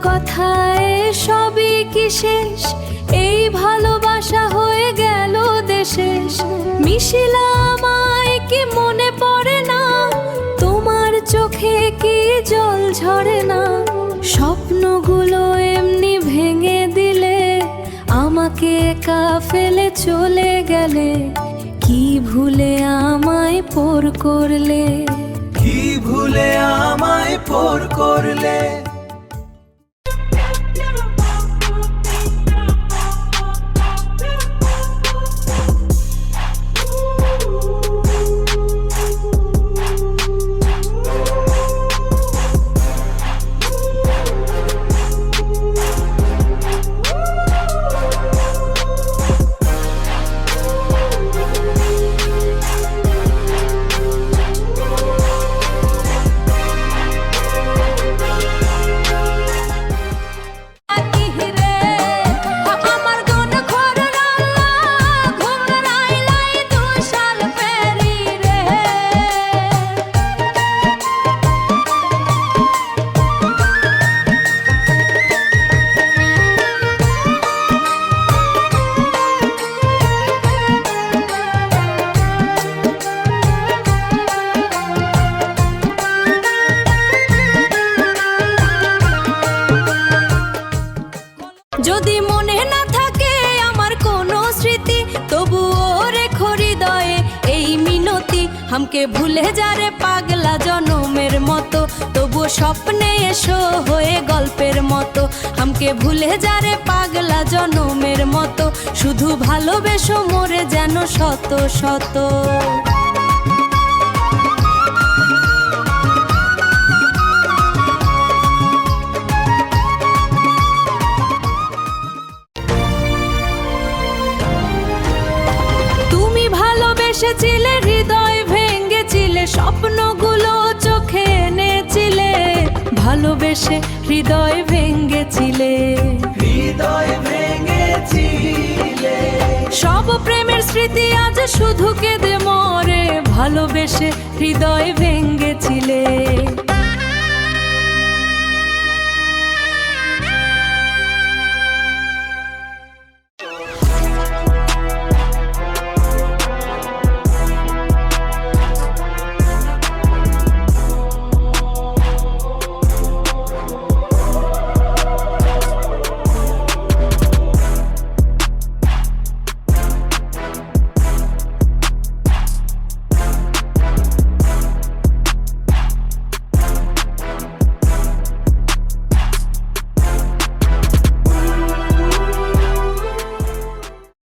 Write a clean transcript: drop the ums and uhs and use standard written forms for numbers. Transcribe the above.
কথায় সবই কি শেষ? এই ভালোবাসা হয়ে গেল দেশেষ। মিশিলা আমায় কি মনে পড়ে না? তোমার চোখে কি জল ঝরে না? স্বপ্নগুলো এমনি ভেঙে দিলে, আমাকে একা ফেলে চলে গেলে। কি ভুলে আমায় পর করলে? কি ভুলে আমায় পর করলে? যদি মনে না থাকে আমার কোনো স্মৃতি, তবুও রেখো হৃদয়ে এই মিনতি। হামকে ভুলে যারে পাগলা জনমের মতো, তবুও স্বপ্নে এসো হয়ে গল্পের মতো। হামকে ভুলে যারে পাগলা জনমের মতো, শুধু ভালোবেসো মোরে যেন শত শত। এসেছিলে হৃদয় ভেঙেছিলে, স্বপ্নগুলো চোখে এনেছিলে। ভালোবেসে হৃদয় ভেঙেছিলে, হৃদয় ভেঙেছিলে। সব প্রেমের স্মৃতি আজ শুধু কেঁদে মরে। ভালোবেসে হৃদয় ভেঙেছিলে।